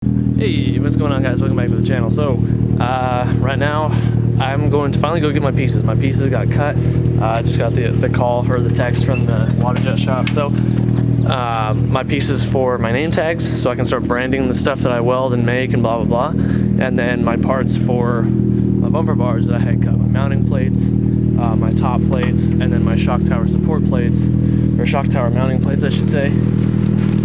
Hey, what's going on, guys? Welcome back to the channel. So, right now, I'm going to finally go get my pieces. My pieces got cut. I just got the call or the text from the water jet shop. So, my pieces for my name tags, so I can start branding the stuff that I weld and make and blah, blah, blah. And then my parts for my bumper bars that I had cut. My mounting plates, my top plates, and then my shock tower support plates, or shock tower mounting plates, I should say,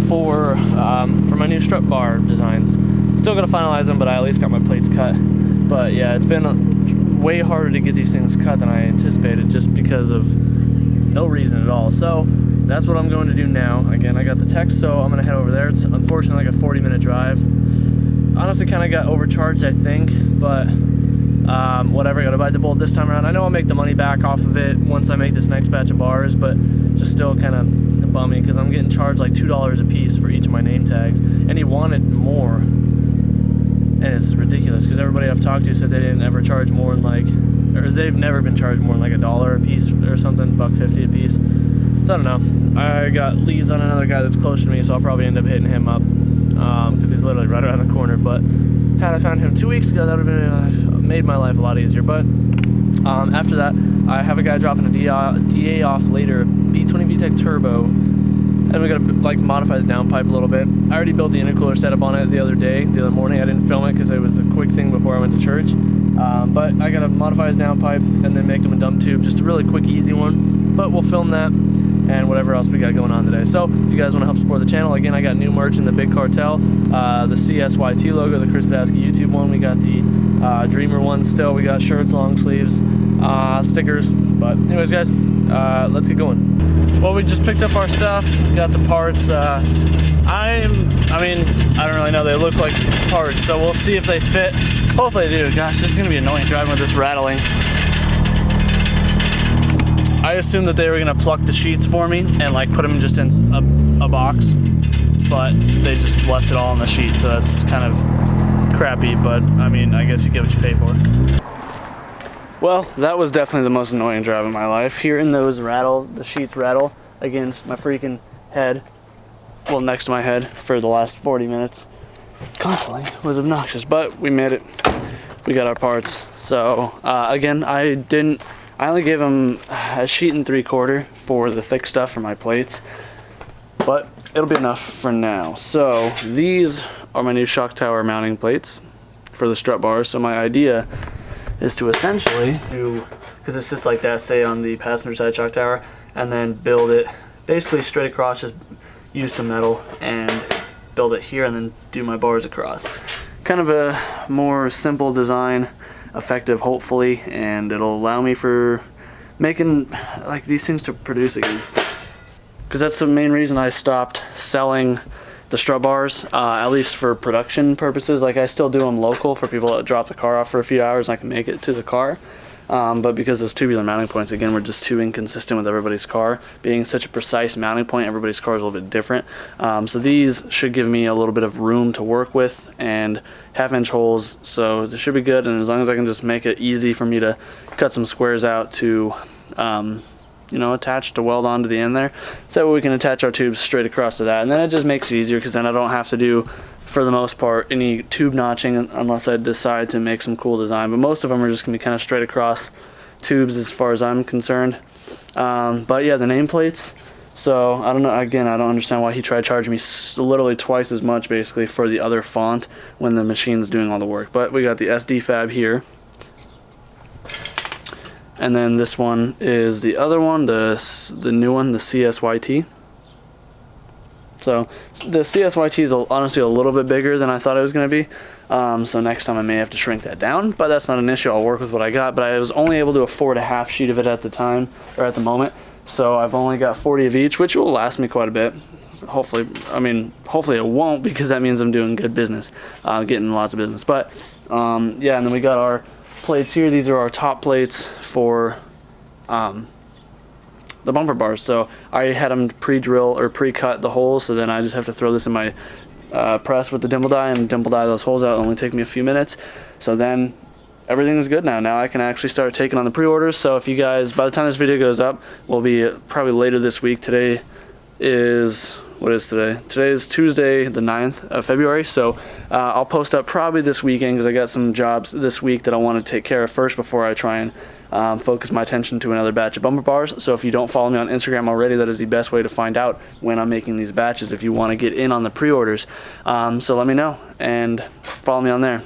for my new strut bar designs. Still gonna finalize them, but I at least got my plates cut. But yeah, it's been way harder to get these things cut than I anticipated, just because of no reason at all. So that's what I'm going to do now. Again, I got the text, so I'm gonna head over there. It's unfortunately like a 40-minute drive. Honestly, kind of got overcharged, I think, but whatever. I gotta bite the bullet this time around. I know I'll make the money back off of it once I make this next batch of bars, but just still kind of bummy because I'm getting charged like $2 a piece for each of my name tags, and he wanted more. And it's ridiculous because everybody I've talked to said they didn't ever charge more than like, or they've never been charged more than like $1 a piece or something, $1.50 a piece. So I don't know. I got leads on another guy that's close to me, so I'll probably end up hitting him up because he's literally right around the corner. But had I found him 2 weeks ago, that would have made my life a lot easier. But after that, I have a guy dropping a DA off later, B20Vtec turbo. And we gotta like modify the downpipe a little bit. I already built the intercooler setup on it the other morning. I didn't film it because it was a quick thing before I went to church. But I gotta modify his downpipe and then make him a dump tube, just a really quick, easy one. But we'll film that and whatever else we got going on today. So if you guys want to help support the channel, again, I got new merch in the Big Cartel, the CSYT logo, the ChrisSadowski YouTube one. We got the Dreamer one still. We got shirts, long sleeves, stickers. But anyways, guys, let's get going. Well, we just picked up our stuff, got the parts. I don't really know. They look like parts, so we'll see if they fit. Hopefully they do. Gosh, this is gonna be annoying driving with this rattling. I assumed that they were gonna pluck the sheets for me and like put them just in a box, but they just left it all on the sheet, so that's kind of crappy, but I mean, I guess you get what you pay for. Well, that was definitely the most annoying drive of my life. Hearing those the sheets rattle against my freaking head, well, next to my head for the last 40 minutes, constantly, was obnoxious, but we made it. We got our parts. So, again, I only gave him a sheet and 3/4 for the thick stuff for my plates, but it'll be enough for now. So, these are my new shock tower mounting plates for the strut bars. So my idea is to essentially do, because it sits like that, say on the passenger side shock tower, and then build it basically straight across, just use some metal and build it here and then do my bars across. Kind of a more simple design, effective hopefully, and it'll allow me for making like these things to produce again. Because that's the main reason I stopped selling the strut bars, at least for production purposes. Like, I still do them local for people that drop the car off for a few hours and I can make it to the car. But because those tubular mounting points, again, were just too inconsistent with everybody's car. Being such a precise mounting point, everybody's car is a little bit different. So these should give me a little bit of room to work with and 1/2-inch holes, so this should be good. And as long as I can just make it easy for me to cut some squares out to you know, attach to weld onto the end there, so that way we can attach our tubes straight across to that, and then it just makes it easier because then I don't have to do, for the most part, any tube notching unless I decide to make some cool design. But most of them are just gonna be kind of straight across tubes as far as I'm concerned. But yeah, the nameplates, so I don't know, again, I don't understand why he tried charging me literally twice as much basically for the other font when the machine's doing all the work. But we got the SD fab here. And then this one is the other one, the new one, the CSYT. So the CSYT is honestly a little bit bigger than I thought it was going to be. So next time I may have to shrink that down, but that's not an issue. I'll work with what I got. But I was only able to afford a 1/2 sheet of it at the time, or at the moment. So I've only got 40 of each, which will last me quite a bit. Hopefully, I mean, hopefully it won't, because that means I'm doing good business, getting lots of business. But yeah, and then we got our plates here. These are our top plates for the bumper bars. So I had them pre-drill or pre-cut the holes, so then I just have to throw this in my press with the dimple die and dimple die those holes out. It'll only take me a few minutes. So then everything is good now. Now I can actually start taking on the pre-orders. So if you guys, by the time this video goes up, will be probably later this week. Today is what is today? Today is Tuesday the 9th of February, so I'll post up probably this weekend because I got some jobs this week that I want to take care of first before I try and focus my attention to another batch of bumper bars. So if you don't follow me on Instagram already, that is the best way to find out when I'm making these batches if you want to get in on the pre-orders. So let me know and follow me on there.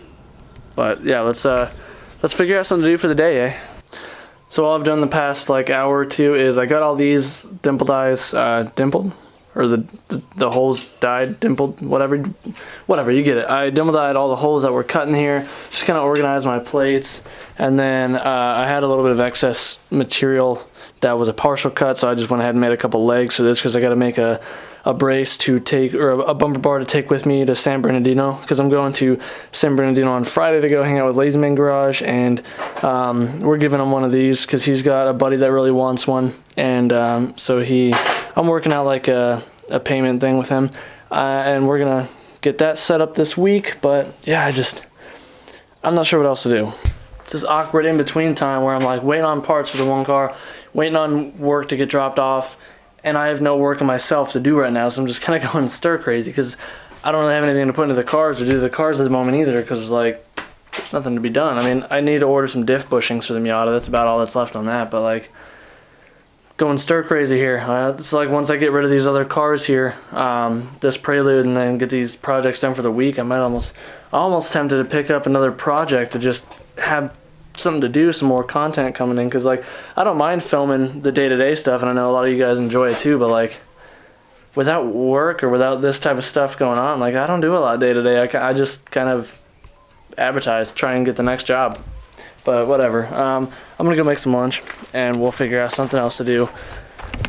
But yeah, let's figure out something to do for the day, eh? So all I've done the past like hour or two is I got all these dimple dies dimpled, or the holes dyed, dimpled, whatever, you get it. I dimple dyed all the holes that were cut in here, just kind of organized my plates, and then I had a little bit of excess material that was a partial cut, so I just went ahead and made a couple legs for this because I got to make a brace to take, or a bumper bar to take with me to San Bernardino, because I'm going to San Bernardino on Friday to go hang out with Lazy Man Garage, and we're giving him one of these because he's got a buddy that really wants one, and so I'm working out like a payment thing with him, and we're gonna get that set up this week. But yeah, I'm not sure what else to do. It's this awkward in between time where I'm like waiting on parts for the one car, waiting on work to get dropped off, and I have no work on myself to do right now, so I'm just kind of going stir crazy because I don't really have anything to put into the cars or do the cars at the moment either, because like there's nothing to be done. I mean, I need to order some diff bushings for the Miata. That's about all that's left on that, but like going stir crazy here. It's like once I get rid of these other cars here, this Prelude, and then get these projects done for the week, I might almost tempted to pick up another project to just have something to do, some more content coming in, because like I don't mind filming the day-to-day stuff, and I know a lot of you guys enjoy it too, but like without work or without this type of stuff going on, like I don't do a lot day-to-day. I just kind of advertise, try and get the next job. But whatever, I'm gonna go make some lunch and we'll figure out something else to do.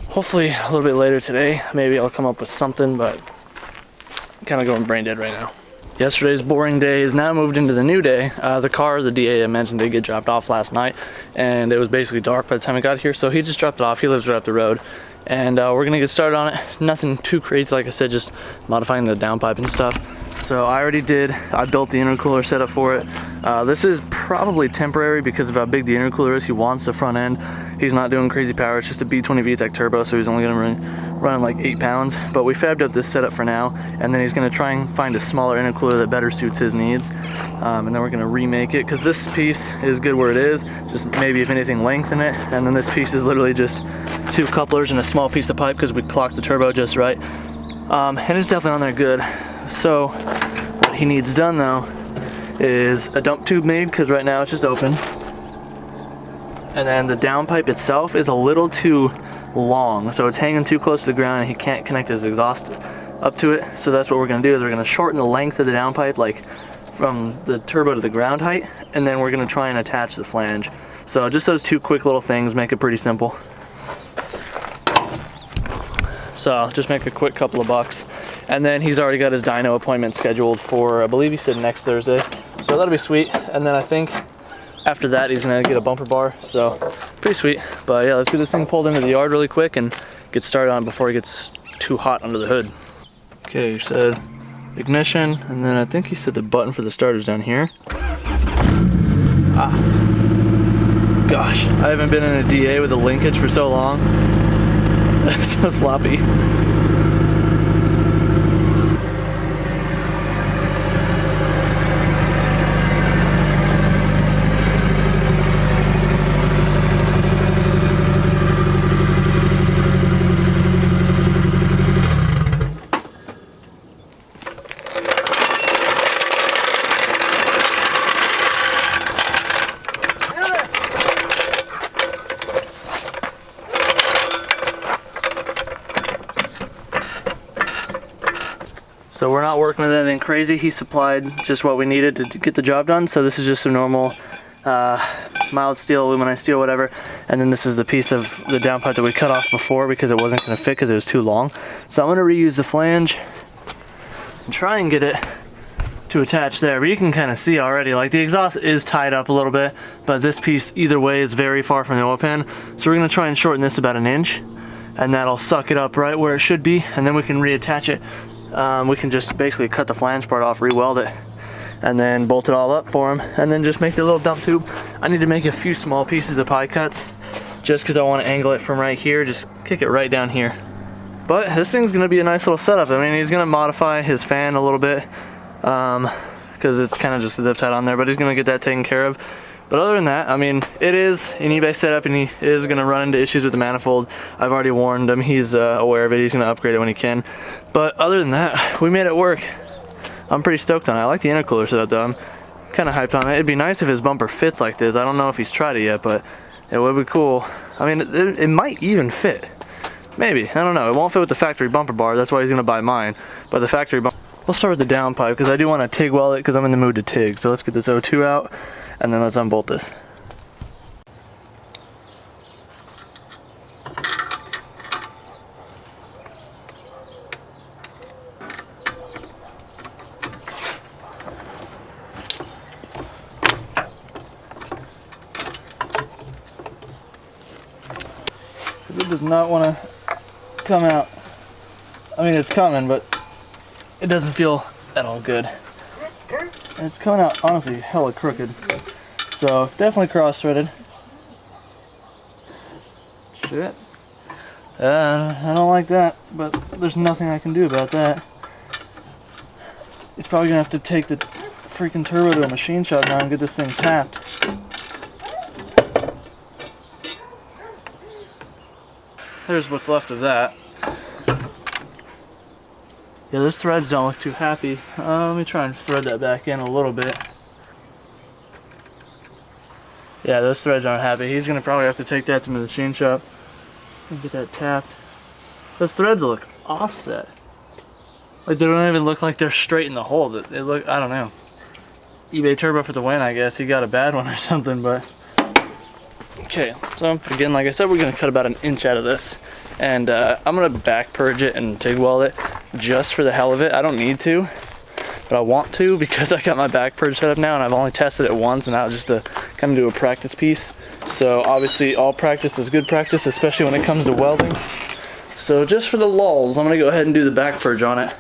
Hopefully a little bit later today, maybe I'll come up with something, but I'm kind of going brain dead right now. Yesterday's boring day is now moved into the new day. The car, the DA I mentioned, did get dropped off last night, and it was basically dark by the time I got here, so he just dropped it off. He lives right up the road, and we're gonna get started on it. Nothing too crazy, like I said, just modifying the downpipe and stuff. So I built the intercooler setup for it. This is probably temporary because of how big the intercooler is. He wants the front end. He's not doing crazy power. It's just a B20Vtec turbo, so he's only gonna run like 8 pounds. But we fabbed up this setup for now, and then he's gonna try and find a smaller intercooler that better suits his needs. And then we're gonna remake it, because this piece is good where it is, just maybe if anything lengthen it. And then this piece is literally just 2 couplers and a small piece of pipe because we clocked the turbo just right. And it's definitely on there good. So what he needs done though is a dump tube made, because right now it's just open. And then the downpipe itself is a little too long, so it's hanging too close to the ground and he can't connect his exhaust up to it. So that's what we're gonna do, is we're gonna shorten the length of the downpipe, like from the turbo to the ground height, and then we're gonna try and attach the flange. So just those 2 quick little things make it pretty simple. So I'll just make a quick couple of bucks. And then he's already got his dyno appointment scheduled for, I believe he said next Thursday. So that'll be sweet. And then I think after that he's gonna get a bumper bar. So pretty sweet. But yeah, let's get this thing pulled into the yard really quick and get started on it before it gets too hot under the hood. Okay, he said ignition, and then I think he said the button for the starter's down here. Ah. Gosh, I haven't been in a DA with a linkage for so long. That's so sloppy. So we're not working with anything crazy. He supplied just what we needed to get the job done. So this is just a normal mild steel, aluminized steel, whatever. And then this is the piece of the downpipe that we cut off before because it wasn't gonna fit because it was too long. So I'm gonna reuse the flange and try and get it to attach there. But you can kind of see already, like the exhaust is tied up a little bit, but this piece either way is very far from the oil pan. So we're gonna try and shorten this about 1 inch, and that'll suck it up right where it should be, and then we can reattach it. We can just basically cut the flange part off, re-weld it, and then bolt it all up for him, and then just make the little dump tube. I need to make a few small pieces of pie cuts just because I want to angle it from right here, just kick it right down here. But this thing's gonna be a nice little setup. I mean, he's gonna modify his fan a little bit because it's kind of just zip tied on there, but he's gonna get that taken care of. But other than that, I mean, it is an eBay setup, and he is gonna run into issues with the manifold. I've already warned him. He's aware of it. He's gonna upgrade it when he can. But other than that, we made it work. I'm pretty stoked on it. I like the intercooler setup though. I'm kind of hyped on it. It'd be nice if his bumper fits like this. I don't know if he's tried it yet, but it would be cool. I mean, it might even fit. Maybe, I don't know. It won't fit with the factory bumper bar. That's why he's gonna buy mine. But the factory bumper. We'll start with the downpipe because I do want to TIG weld it because I'm in the mood to TIG. So let's get this O2 out and then let's unbolt this. It does not want to come out. I mean, it's coming, but it doesn't feel at all good. And it's coming out, honestly, hella crooked. So, definitely cross-threaded. Shit. I don't like that, but there's nothing I can do about that. He's probably gonna have to take the freaking turbo to a machine shop now and get this thing tapped. There's what's left of that. Yeah, those threads don't look too happy. Let me try and thread that back in a little bit. Yeah, those threads aren't happy. He's gonna probably have to take that to the machine shop and get that tapped. Those threads look offset. Like they don't even look like they're straight in the hole. They look, I don't know. eBay turbo for the win, I guess. He got a bad one or something, but. Okay, so again, like I said, we're gonna cut about 1 inch out of this. And I'm gonna back purge it and TIG weld it just for the hell of it. I don't need to, but I want to because I got my back purge set up now and I've only tested it once, and now just to kind of do a practice piece. So obviously all practice is good practice, especially when it comes to welding. So just for the lulz, I'm gonna go ahead and do the back purge on it.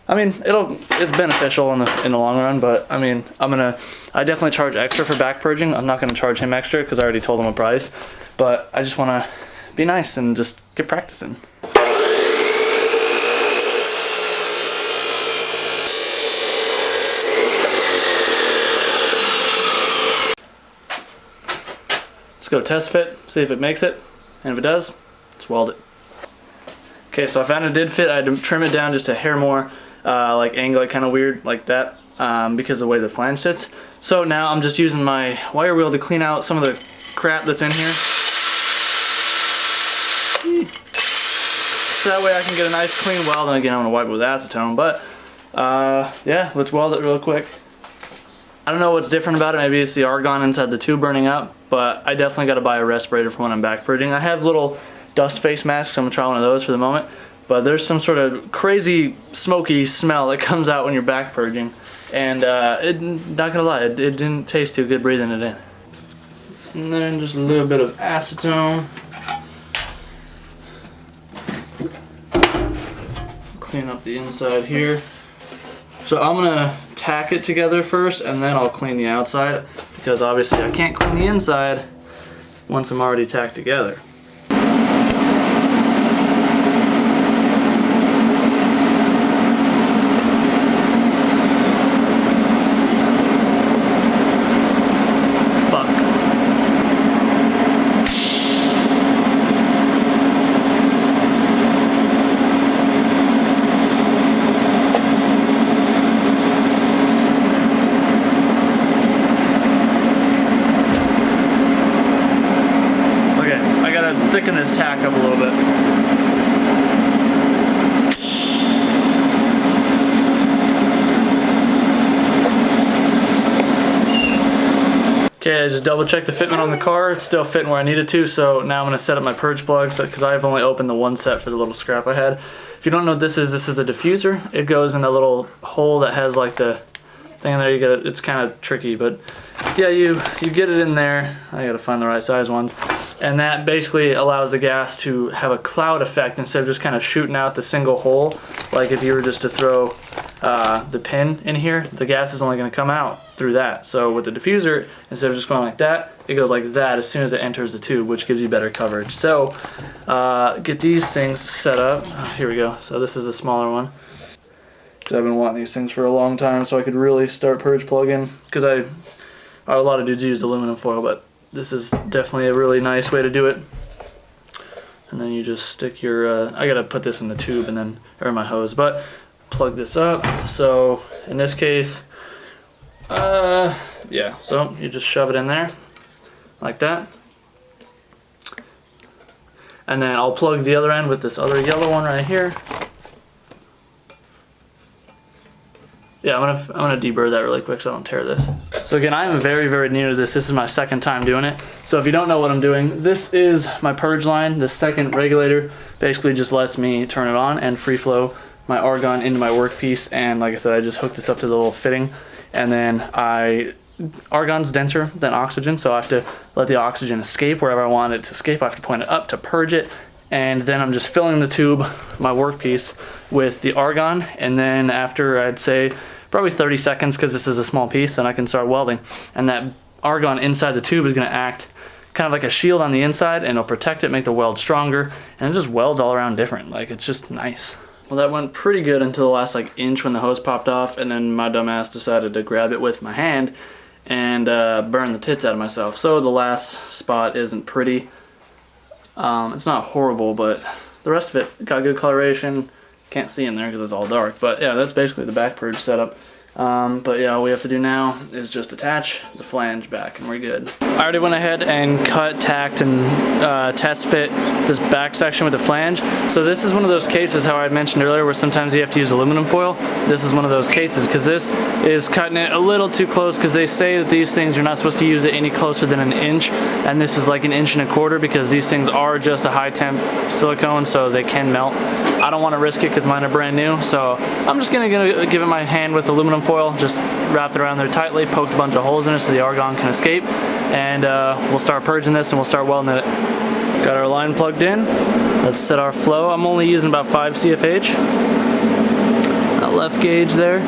I mean, it's beneficial in the long run, but I mean, I definitely charge extra for back purging. I'm not gonna charge him extra because I already told him a price, but I just wanna be nice and just get practicing. Let's go test fit, see if it makes it, and if it does, let's weld it. Okay, so I found it did fit. I had to trim it down just a hair more, like angle it kind of weird like that, because of the way the flange sits. So now I'm just using my wire wheel to clean out some of the crap that's in here. So that way I can get a nice clean weld, and again I'm gonna wipe it with acetone, but yeah, let's weld it real quick. I don't know what's different about it. Maybe it's the argon inside the tube burning up, but I definitely got to buy a respirator for when I'm back purging. I have little dust face masks. I'm gonna try one of those for the moment, but there's some sort of crazy smoky smell that comes out when you're back purging, and not gonna lie, it didn't taste too good breathing it in. And then just a little bit of acetone. Clean up the inside here. So I'm gonna tack it together first, and then I'll clean the outside, because obviously I can't clean the inside once I'm already tacked together. Thicken this tack up a little bit. Okay, I just double checked the fitment on the car. It's still fitting where I need it to, so now I'm going to set up my purge plugs because I've only opened the one set for the little scrap I had. If you don't know what this is a diffuser. It goes in a little hole that has like the thing in there. You get it. It's kind of tricky, but yeah, you get it in there. I got to find the right size ones. And that basically allows the gas to have a cloud effect instead of just kind of shooting out the single hole, like if you were just to throw the pin in here, the gas is only going to come out through that. So with the diffuser, instead of just going like that, it goes like that as soon as it enters the tube, which gives you better coverage. So get these things set up. Here we go. So this is the smaller one. I've been wanting these things for a long time so I could really start purge plugging, because a lot of dudes use aluminum foil, but this is definitely a really nice way to do it. And then you just stick your, I gotta put this in the tube and then, or my hose, but plug this up. So in this case, yeah, so you just shove it in there like that. And then I'll plug the other end with this other yellow one right here. Yeah, I'm gonna deburr that really quick so I don't tear this. So again, I'm very, very new to this. This is my second time doing it. So if you don't know what I'm doing, this is my purge line. The second regulator basically just lets me turn it on and free flow my argon into my workpiece. And like I said, I just hooked this up to the little fitting, and then argon's denser than oxygen, so I have to let the oxygen escape wherever I want it to escape. I have to point it up to purge it, and then I'm just filling the tube, my workpiece, with the argon. And then after, I'd say probably 30 seconds, because this is a small piece, and I can start welding. And that argon inside the tube is going to act kind of like a shield on the inside, and it'll protect it, make the weld stronger, and it just welds all around different. Like, it's just nice. Well, that went pretty good until the last like inch when the hose popped off, and then my dumbass decided to grab it with my hand and burn the tits out of myself. So the last spot isn't pretty. It's not horrible, but the rest of it got good coloration. Can't see in there because it's all dark, but yeah, that's basically the back purge setup. But yeah, all we have to do now is just attach the flange back and we're good. I already went ahead and cut, tacked, and test fit this back section with the flange. So this is one of those cases, how I mentioned earlier, where sometimes you have to use aluminum foil. This is one of those cases, because this is cutting it a little too close, because they say that these things, you're not supposed to use it any closer than an inch, and this is like 1.25 inches, because these things are just a high temp silicone, so they can melt. I don't want to risk it because mine are brand new, so I'm just gonna give it my hand with aluminum foil, just wrap it around there tightly, poked a bunch of holes in it so the argon can escape, and we'll start purging this and we'll start welding it. Got our line plugged in. Let's set our flow. I'm only using about 5 CFH. That left gauge there.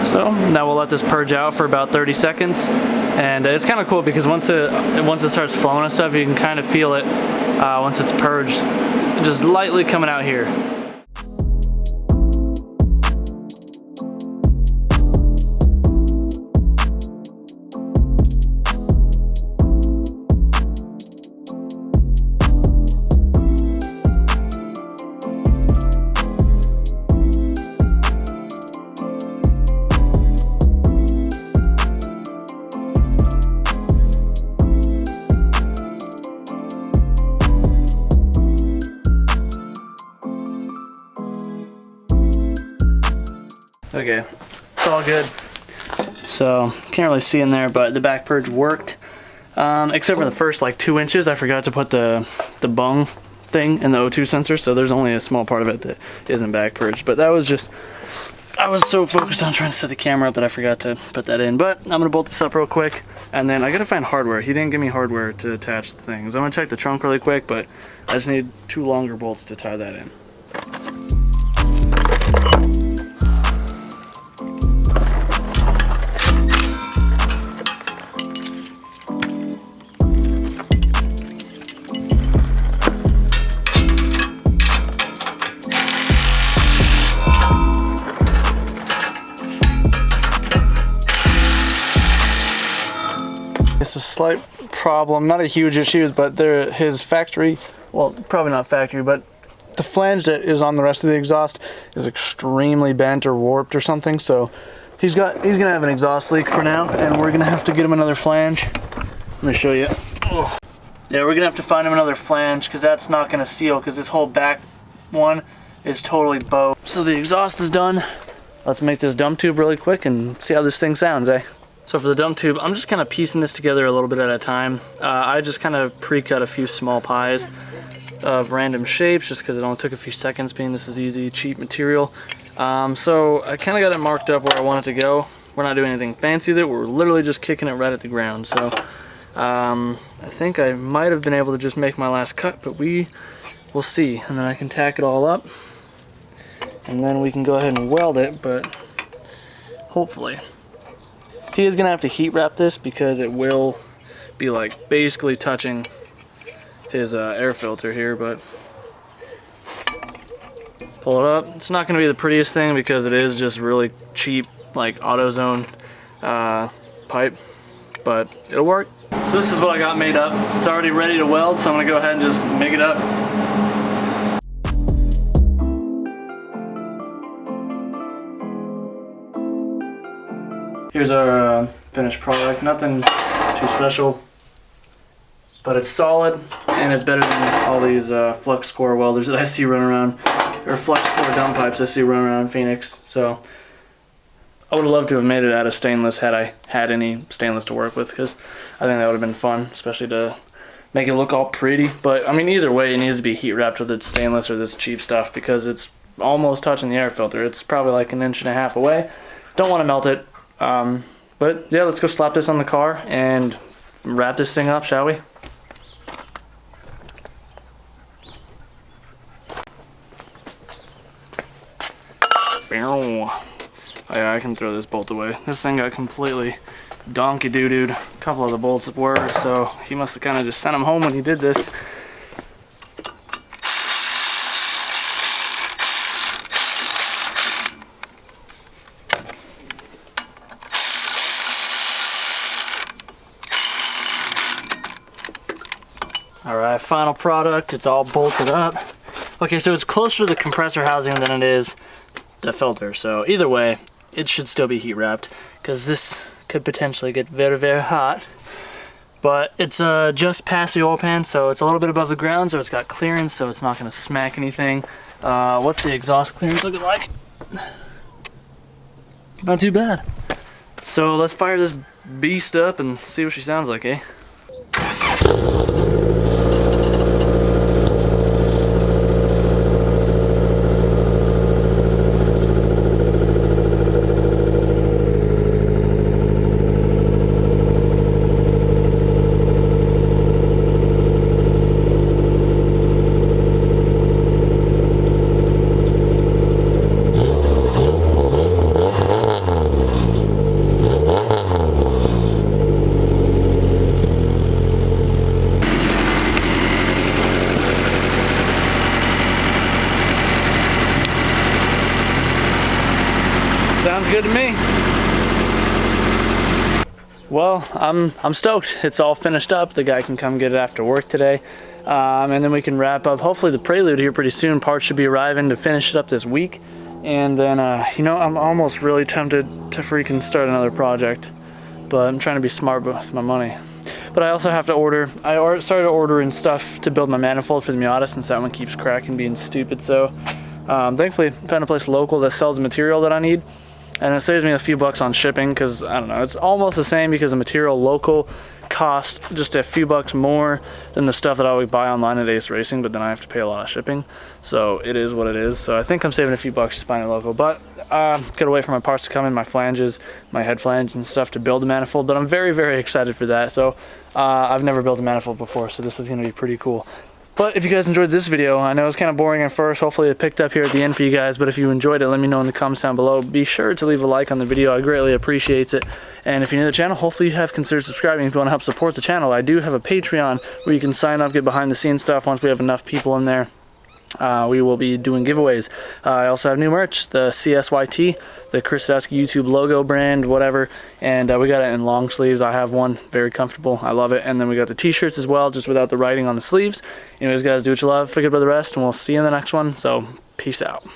So now we'll let this purge out for about 30 seconds, and it's kind of cool because once it starts flowing and stuff, you can kind of feel it once it's purged, just lightly coming out here. Okay, it's all good. So, can't really see in there, but the back purge worked. Except for the first like 2 inches, I forgot to put the bung thing in the O2 sensor, so there's only a small part of it that isn't back purged. But that was just, I was so focused on trying to set the camera up that I forgot to put that in. But I'm gonna bolt this up real quick, and then I gotta find hardware. He didn't give me hardware to attach the things. I'm gonna check the trunk really quick, but I just need 2 longer bolts to tie that in. It's a slight problem, not a huge issue, but his factory, well, probably not factory, but the flange that is on the rest of the exhaust is extremely bent or warped or something. So he's gonna have an exhaust leak for now, and we're gonna have to get him another flange. Let me show you. Oh. Yeah, we're gonna have to find him another flange because that's not gonna seal, because this whole back one is totally bowed. So the exhaust is done. Let's make this dump tube really quick and see how this thing sounds, eh? So for the dump tube, I'm just kind of piecing this together a little bit at a time. I just kind of pre-cut a few small pies of random shapes just because it only took a few seconds, being this is easy, cheap material. So I kind of got it marked up where I want it to go. We're not doing anything fancy with it. We're literally just kicking it right at the ground. So I think I might have been able to just make my last cut, but we will see. And then I can tack it all up and then we can go ahead and weld it, but hopefully. He is gonna have to heat wrap this because it will be like basically touching his air filter here, but pull it up. It's not gonna be the prettiest thing because it is just really cheap, like AutoZone pipe, but it'll work. So this is what I got made up. It's already ready to weld, so I'm gonna go ahead and just make it up. Here's our finished product. Nothing too special, but it's solid and it's better than all these flux core welders that I see running around, or flux core dump pipes I see running around in Phoenix. So I would have loved to have made it out of stainless had I had any stainless to work with, because I think that would have been fun, especially to make it look all pretty. But I mean, either way, it needs to be heat wrapped with its stainless or this cheap stuff because it's almost touching the air filter. It's probably like 1.5 inches away. Don't want to melt it. But yeah, let's go slap this on the car and wrap this thing up, shall we? Oh yeah, I can throw this bolt away. This thing got completely donkey doo-dooed. A couple of the bolts were, so he must have kind of just sent them home when he did this. Alright, final product, it's all bolted up. Okay, so it's closer to the compressor housing than it is the filter, so either way, it should still be heat wrapped, because this could potentially get very, very hot. But it's just past the oil pan, so it's a little bit above the ground, so it's got clearance, so it's not going to smack anything. What's the exhaust clearance looking like? Not too bad. So let's fire this beast up and see what she sounds like, eh? Sounds good to me. Well, I'm stoked. It's all finished up. The guy can come get it after work today. And then we can wrap up hopefully the Prelude here pretty soon. Parts should be arriving to finish it up this week. And then, you know, I'm almost really tempted to freaking start another project. But I'm trying to be smart with my money. But I also have to order, I started ordering stuff to build my manifold for the Miata since that one keeps cracking being stupid. So thankfully I found a place local that sells the material that I need. And it saves me a few bucks on shipping because, I don't know, it's almost the same because the material local cost just a few bucks more than the stuff that I would buy online at Ace Racing, but then I have to pay a lot of shipping. So it is what it is. So I think I'm saving a few bucks just buying it local. But gotta wait for my parts to come in, my flanges, my head flange and stuff to build a manifold. But I'm very, very excited for that. So I've never built a manifold before, so this is gonna be pretty cool. But if you guys enjoyed this video, I know it was kind of boring at first, hopefully it picked up here at the end for you guys, but if you enjoyed it, let me know in the comments down below. Be sure to leave a like on the video, I greatly appreciate it. And if you're new to the channel, hopefully you have considered subscribing if you want to help support the channel. I do have a Patreon where you can sign up, get behind the scenes stuff once we have enough people in there. We will be doing giveaways. I also have new merch, the CSYT, the ChrisSadowski YouTube logo brand, whatever, and we got it in long sleeves. I have one, very comfortable, I love it. And then we got the t-shirts as well, just without the writing on the sleeves. Anyways guys, do what you love, forget about the rest, and we'll see you in the next one. So peace out.